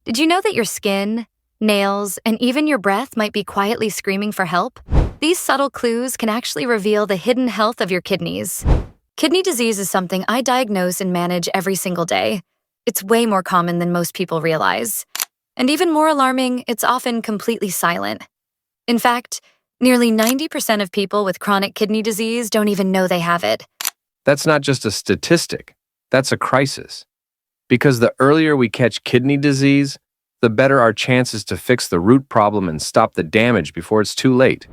Did you know that your skin, nails, and even your breath might be quietly screaming for help? These subtle clues can actually reveal the hidden health of your kidneys. Kidney disease is something I diagnose and manage every single day. It's way more common than most people realize. And even more alarming, it's often completely silent. In fact, nearly 90% of people with chronic kidney disease don't even know they have it. That's not just a statistic, that's a crisis. Because the earlier we catch kidney disease, the better our chances to fix the root problem and stop the damage before it's too late.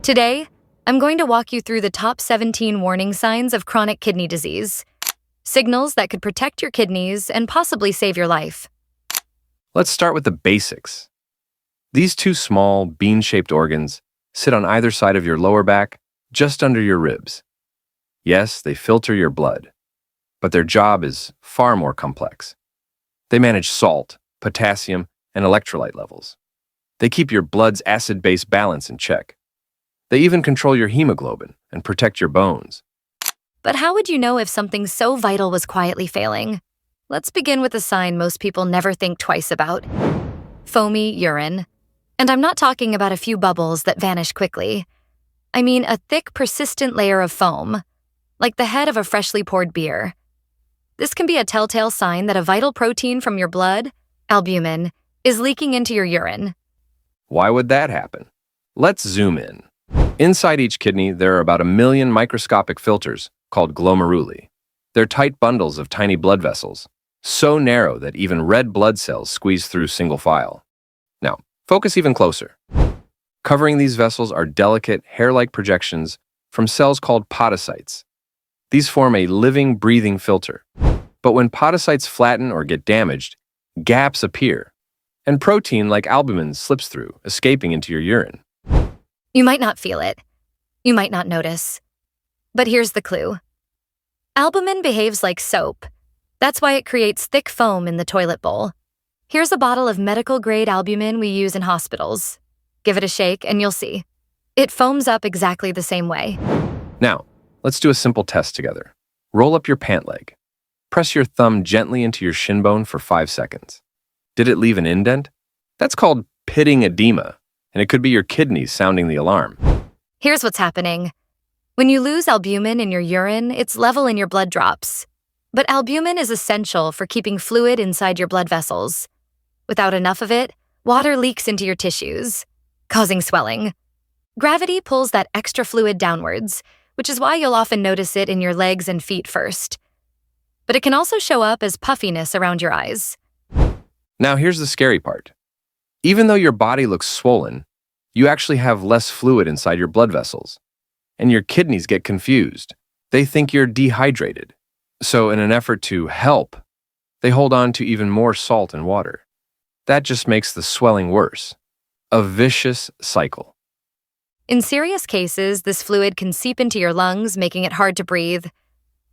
Today, I'm going to walk you through the top 17 warning signs of chronic kidney disease, signals that could protect your kidneys and possibly save your life. Let's start with the basics. These two small, bean-shaped organs sit on either side of your lower back, just under your ribs. Yes, they filter your blood, but their job is far more complex. They manage salt, potassium, and electrolyte levels. They keep your blood's acid-base balance in check. They even control your hemoglobin and protect your bones. But how would you know if something so vital was quietly failing? Let's begin with a sign most people never think twice about: foamy urine. And I'm not talking about a few bubbles that vanish quickly. I mean a thick, persistent layer of foam, like the head of a freshly poured beer. This can be a telltale sign that a vital protein from your blood, albumin, is leaking into your urine. Why would that happen? Let's zoom in. Inside each kidney, there are about 1 million microscopic filters called glomeruli. They're tight bundles of tiny blood vessels, so narrow that even red blood cells squeeze through single file. Now, focus even closer. Covering these vessels are delicate, hair-like projections from cells called podocytes. These form a living, breathing filter. But when podocytes flatten or get damaged, gaps appear, and protein like albumin slips through, escaping into your urine. You might not feel it. You might not notice. But here's the clue. Albumin behaves like soap. That's why it creates thick foam in the toilet bowl. Here's a bottle of medical-grade albumin we use in hospitals. Give it a shake and you'll see. It foams up exactly the same way. Now, let's do a simple test together. Roll up your pant leg. Press your thumb gently into your shin bone for 5 seconds. Did it leave an indent? That's called pitting edema, and it could be your kidneys sounding the alarm. Here's what's happening. When you lose albumin in your urine, its level in your blood drops. But albumin is essential for keeping fluid inside your blood vessels. Without enough of it, water leaks into your tissues, causing swelling. Gravity pulls that extra fluid downwards, which is why you'll often notice it in your legs and feet first. But it can also show up as puffiness around your eyes. Now here's the scary part. Even though your body looks swollen, you actually have less fluid inside your blood vessels. And your kidneys get confused. They think you're dehydrated. So in an effort to help, they hold on to even more salt and water. That just makes the swelling worse. A vicious cycle. In serious cases, this fluid can seep into your lungs, making it hard to breathe.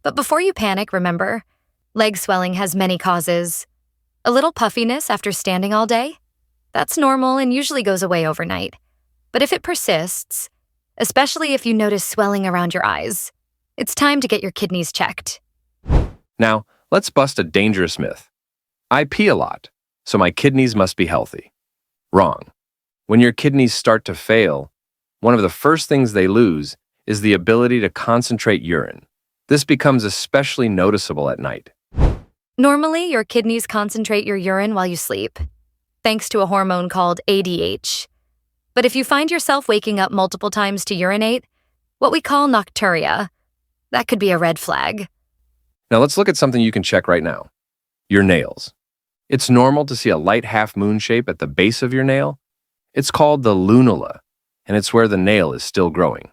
But before you panic, remember, leg swelling has many causes. A little puffiness after standing all day? That's normal and usually goes away overnight. But if it persists, especially if you notice swelling around your eyes, it's time to get your kidneys checked. Now, let's bust a dangerous myth. I pee a lot, so my kidneys must be healthy. Wrong. When your kidneys start to fail, one of the first things they lose is the ability to concentrate urine. This becomes especially noticeable at night. Normally, your kidneys concentrate your urine while you sleep, thanks to a hormone called ADH. But if you find yourself waking up multiple times to urinate, what we call nocturia, that could be a red flag. Now let's look at something you can check right now. Your nails. It's normal to see a light half-moon shape at the base of your nail. It's called the lunula, and it's where the nail is still growing.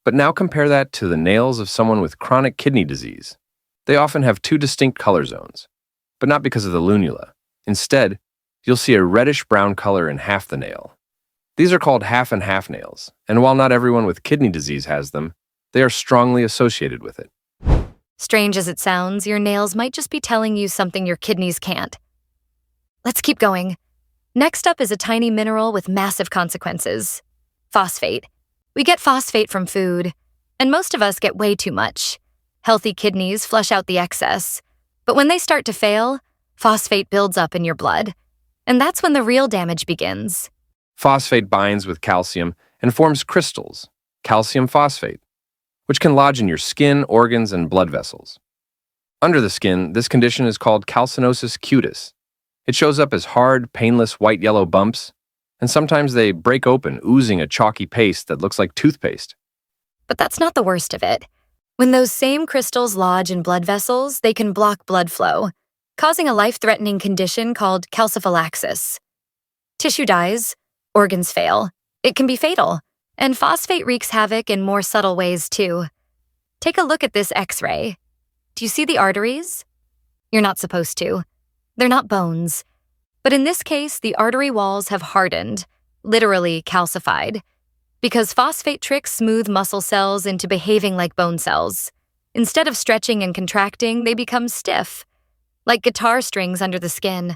But now compare that to the nails of someone with chronic kidney disease. They often have 2 distinct color zones, but not because of the lunula. Instead, you'll see a reddish-brown color in half the nail. These are called half-and-half nails, and while not everyone with kidney disease has them, they are strongly associated with it. Strange as it sounds, your nails might just be telling you something your kidneys can't. Let's keep going. Next up is a tiny mineral with massive consequences: phosphate. We get phosphate from food, and most of us get way too much. Healthy kidneys flush out the excess, but when they start to fail, phosphate builds up in your blood. And that's when the real damage begins. Phosphate binds with calcium and forms crystals, calcium phosphate, which can lodge in your skin, organs, and blood vessels. Under the skin, this condition is called calcinosis cutis. It shows up as hard, painless white-yellow bumps, and sometimes they break open, oozing a chalky paste that looks like toothpaste. But that's not the worst of it. When those same crystals lodge in blood vessels, they can block blood flow, causing a life-threatening condition called calciphylaxis. Tissue dies, organs fail. It can be fatal, and phosphate wreaks havoc in more subtle ways too. Take a look at this X-ray. Do you see the arteries? You're not supposed to. They're not bones. But in this case, the artery walls have hardened, literally calcified, because phosphate tricks smooth muscle cells into behaving like bone cells. Instead of stretching and contracting, they become stiff, like guitar strings under the skin.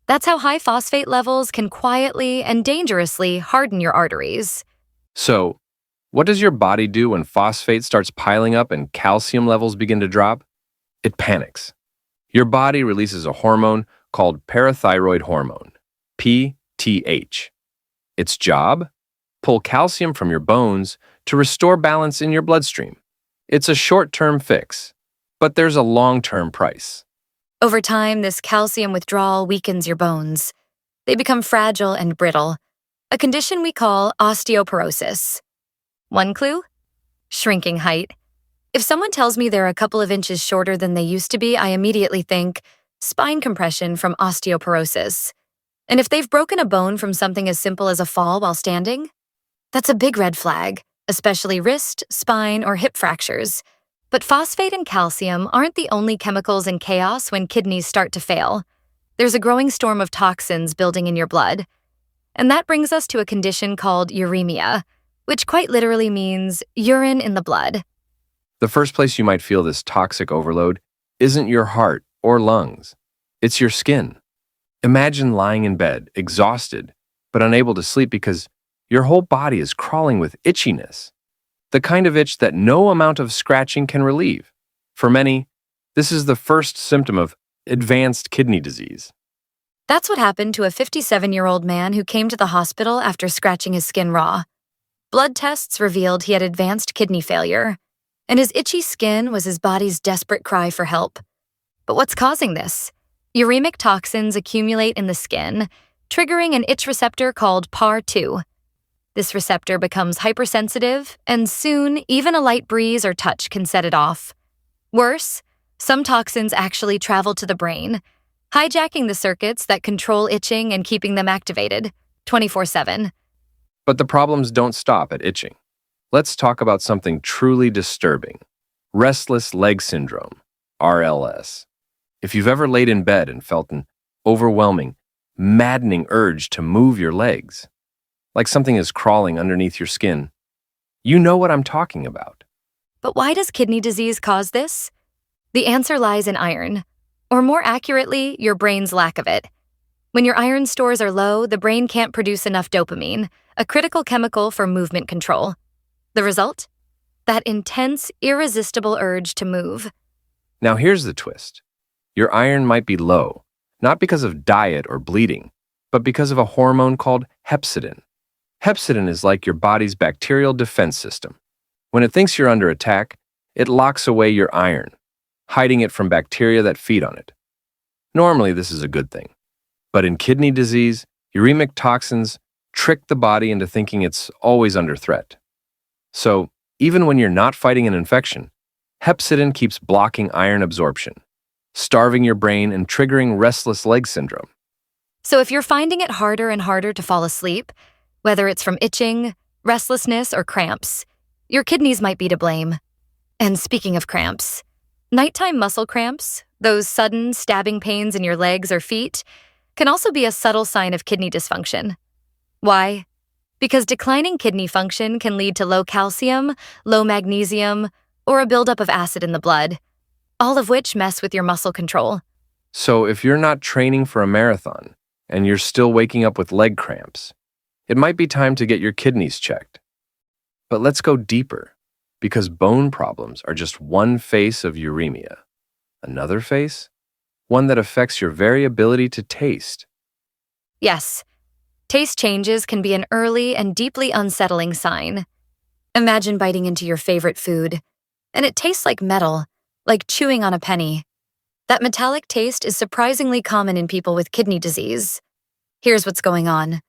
That's how high phosphate levels can quietly and dangerously harden your arteries. So, what does your body do when phosphate starts piling up and calcium levels begin to drop? It panics. Your body releases a hormone called parathyroid hormone, PTH. Its job? Pull calcium from your bones to restore balance in your bloodstream. It's a short-term fix, but there's a long-term price. Over time, this calcium withdrawal weakens your bones. They become fragile and brittle, a condition we call osteoporosis. One clue? Shrinking height. If someone tells me they're a couple of inches shorter than they used to be, I immediately think spine compression from osteoporosis. And if they've broken a bone from something as simple as a fall while standing, that's a big red flag, especially wrist, spine, or hip fractures. But phosphate and calcium aren't the only chemicals in chaos when kidneys start to fail. There's a growing storm of toxins building in your blood. And that brings us to a condition called uremia, which quite literally means urine in the blood. The first place you might feel this toxic overload isn't your heart or lungs. It's your skin. Imagine lying in bed, exhausted, but unable to sleep because your whole body is crawling with itchiness. The kind of itch that no amount of scratching can relieve. For many, this is the first symptom of advanced kidney disease. That's what happened to a 57-year-old man who came to the hospital after scratching his skin raw. Blood tests revealed he had advanced kidney failure, and his itchy skin was his body's desperate cry for help. But what's causing this? Uromic toxins accumulate in the skin, triggering an itch receptor called PAR2. This receptor becomes hypersensitive, and soon, even a light breeze or touch can set it off. Worse, some toxins actually travel to the brain, hijacking the circuits that control itching and keeping them activated 24/7. But the problems don't stop at itching. Let's talk about something truly disturbing. Restless leg syndrome, RLS. If you've ever laid in bed and felt an overwhelming, maddening urge to move your legs, like something is crawling underneath your skin, you know what I'm talking about. But why does kidney disease cause this? The answer lies in iron, or more accurately, your brain's lack of it. When your iron stores are low, the brain can't produce enough dopamine, a critical chemical for movement control. The result? That intense, irresistible urge to move. Now here's the twist. Your iron might be low, not because of diet or bleeding, but because of a hormone called hepcidin. Hepcidin is like your body's bacterial defense system. When it thinks you're under attack, it locks away your iron, hiding it from bacteria that feed on it. Normally, this is a good thing. But in kidney disease, uremic toxins trick the body into thinking it's always under threat. So, even when you're not fighting an infection, hepcidin keeps blocking iron absorption, starving your brain and triggering restless leg syndrome. So if you're finding it harder and harder to fall asleep, whether it's from itching, restlessness, or cramps, your kidneys might be to blame. And speaking of cramps, nighttime muscle cramps, those sudden stabbing pains in your legs or feet, can also be a subtle sign of kidney dysfunction. Why? Because declining kidney function can lead to low calcium, low magnesium, or a buildup of acid in the blood, all of which mess with your muscle control. So if you're not training for a marathon and you're still waking up with leg cramps, it might be time to get your kidneys checked. But let's go deeper, because bone problems are just one face of uremia. Another face? One that affects your very ability to taste. Yes, taste changes can be an early and deeply unsettling sign. Imagine biting into your favorite food, and it tastes like metal, like chewing on a penny. That metallic taste is surprisingly common in people with kidney disease. Here's what's going on.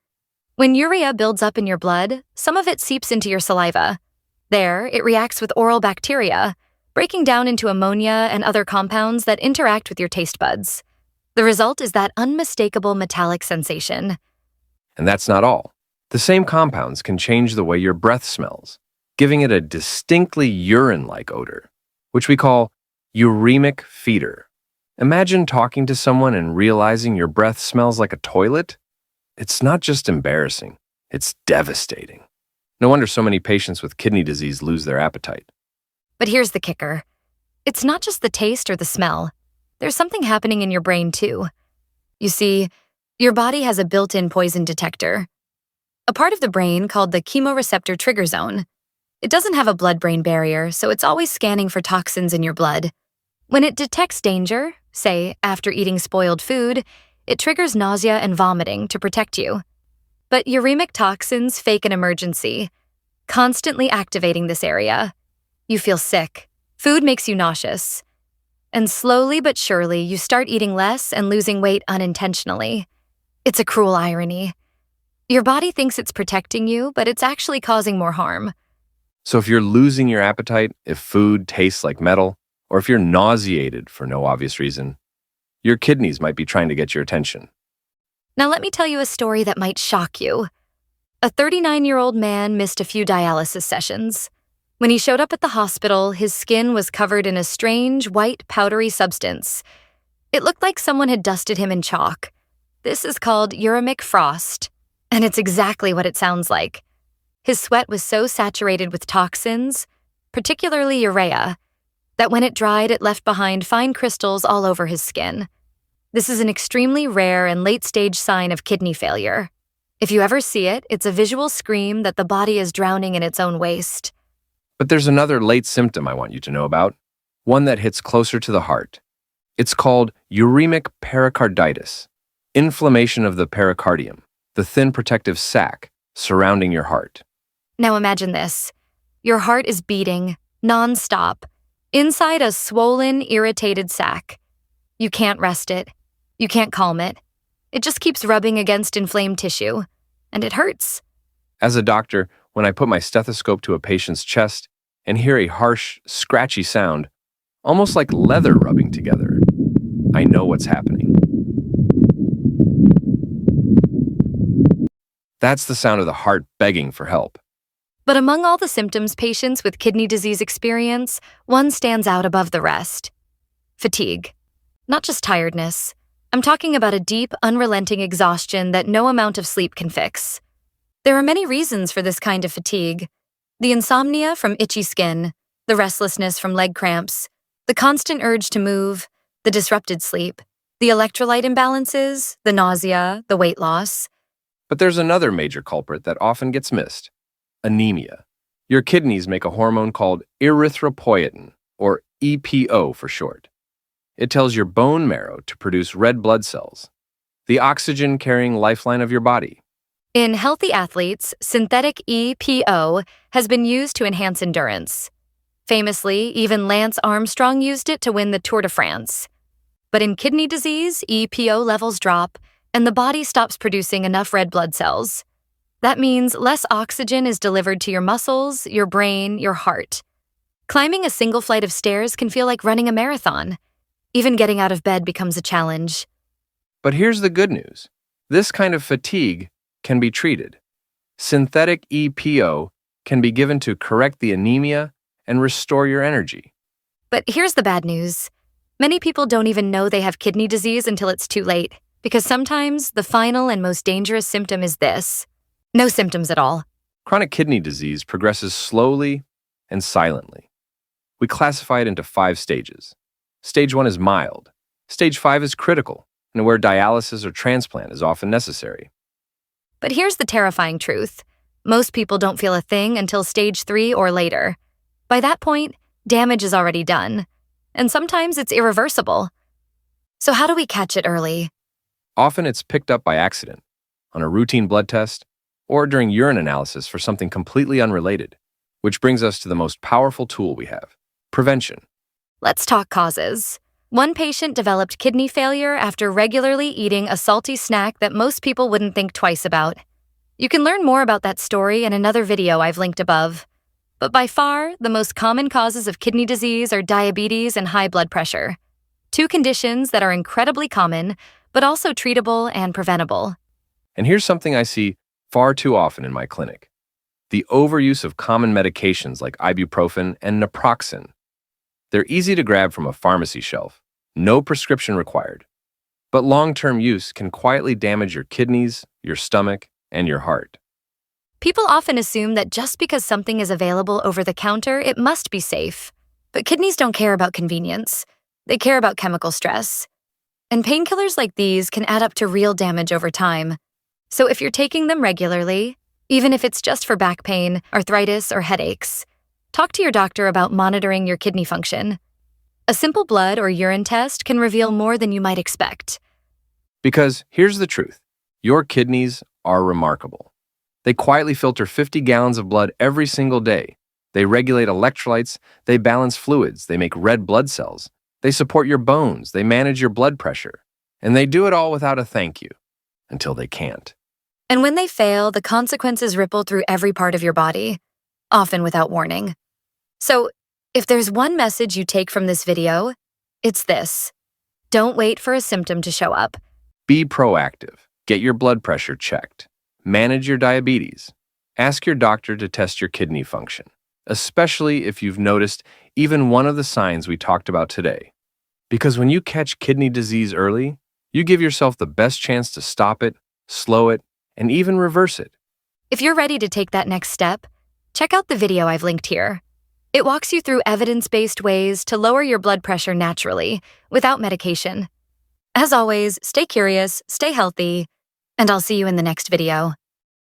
When urea builds up in your blood, some of it seeps into your saliva. There, it reacts with oral bacteria, breaking down into ammonia and other compounds that interact with your taste buds. The result is that unmistakable metallic sensation. And that's not all. The same compounds can change the way your breath smells, giving it a distinctly urine-like odor, which we call uremic fetor. Imagine talking to someone and realizing your breath smells like a toilet. It's not just embarrassing, it's devastating. No wonder so many patients with kidney disease lose their appetite. But here's the kicker. It's not just the taste or the smell. There's something happening in your brain, too. You see, your body has a built-in poison detector, a part of the brain called the chemoreceptor trigger zone. It doesn't have a blood-brain barrier, so it's always scanning for toxins in your blood. When it detects danger, say after eating spoiled food, it triggers nausea and vomiting to protect you. But uremic toxins fake an emergency, constantly activating this area. You feel sick. Food makes you nauseous. And slowly but surely, you start eating less and losing weight unintentionally. It's a cruel irony. Your body thinks it's protecting you, but it's actually causing more harm. So if you're losing your appetite, if food tastes like metal, or if you're nauseated for no obvious reason, your kidneys might be trying to get your attention. Now let me tell you a story that might shock you. A 39-year-old man missed a few dialysis sessions. When he showed up at the hospital, his skin was covered in a strange, white, powdery substance. It looked like someone had dusted him in chalk. This is called Uromic frost, and it's exactly what it sounds like. His sweat was so saturated with toxins, particularly urea, that when it dried, it left behind fine crystals all over his skin. This is an extremely rare and late-stage sign of kidney failure. If you ever see it, it's a visual scream that the body is drowning in its own waste. But there's another late symptom I want you to know about, one that hits closer to the heart. It's called uremic pericarditis, inflammation of the pericardium, the thin protective sac surrounding your heart. Now imagine this. Your heart is beating, non-stop, inside a swollen, irritated sac. You can't rest it. You can't calm it. It just keeps rubbing against inflamed tissue, and it hurts. As a doctor, when I put my stethoscope to a patient's chest and hear a harsh, scratchy sound, almost like leather rubbing together, I know what's happening. That's the sound of the heart begging for help. But among all the symptoms patients with kidney disease experience, one stands out above the rest. Fatigue. Not just tiredness. I'm talking about a deep, unrelenting exhaustion that no amount of sleep can fix. There are many reasons for this kind of fatigue. The insomnia from itchy skin, the restlessness from leg cramps, the constant urge to move, the disrupted sleep, the electrolyte imbalances, the nausea, the weight loss. But there's another major culprit that often gets missed: anemia. Your kidneys make a hormone called erythropoietin, or EPO for short. It tells your bone marrow to produce red blood cells, the oxygen-carrying lifeline of your body. In healthy athletes, synthetic EPO has been used to enhance endurance. Famously, even Lance Armstrong used it to win the Tour de France. But in kidney disease, EPO levels drop, and the body stops producing enough red blood cells. That means less oxygen is delivered to your muscles, your brain, your heart. Climbing a single flight of stairs can feel like running a marathon. Even getting out of bed becomes a challenge. But here's the good news. This kind of fatigue can be treated. Synthetic EPO can be given to correct the anemia and restore your energy. But here's the bad news. Many people don't even know they have kidney disease until it's too late, because sometimes the final and most dangerous symptom is this: no symptoms at all. Chronic kidney disease progresses slowly and silently. We classify it into 5 stages. Stage 1 is mild. Stage 5 is critical, and where dialysis or transplant is often necessary. But here's the terrifying truth. Most people don't feel a thing until stage 3 or later. By that point, damage is already done, and sometimes it's irreversible. So how do we catch it early? Often it's picked up by accident. on a routine blood test, or during urine analysis for something completely unrelated. Which brings us to the most powerful tool we have: prevention. Let's talk causes. One patient developed kidney failure after regularly eating a salty snack that most people wouldn't think twice about. You can learn more about that story in another video I've linked above. But by far, the most common causes of kidney disease are diabetes and high blood pressure. Two conditions that are incredibly common, but also treatable and preventable. And here's something I see far too often in my clinic: the overuse of common medications like ibuprofen and naproxen. They're easy to grab from a pharmacy shelf, no prescription required. But long-term use can quietly damage your kidneys, your stomach, and your heart. People often assume that just because something is available over the counter, it must be safe. But kidneys don't care about convenience. They care about chemical stress. And painkillers like these can add up to real damage over time. So if you're taking them regularly, even if it's just for back pain, arthritis, or headaches, talk to your doctor about monitoring your kidney function. A simple blood or urine test can reveal more than you might expect. Because here's the truth: your kidneys are remarkable. They quietly filter 50 gallons of blood every single day. They regulate electrolytes, they balance fluids, they make red blood cells, they support your bones, they manage your blood pressure. And they do it all without a thank you, until they can't. And when they fail, the consequences ripple through every part of your body, often without warning. So, if there's one message you take from this video, it's this: don't wait for a symptom to show up. Be proactive. Get your blood pressure checked. Manage your diabetes. Ask your doctor to test your kidney function, especially if you've noticed even one of the signs we talked about today. Because when you catch kidney disease early, you give yourself the best chance to stop it, slow it, and even reverse it. If you're ready to take that next step, check out the video I've linked here. It walks you through evidence-based ways to lower your blood pressure naturally, without medication. As always, stay curious, stay healthy, and I'll see you in the next video.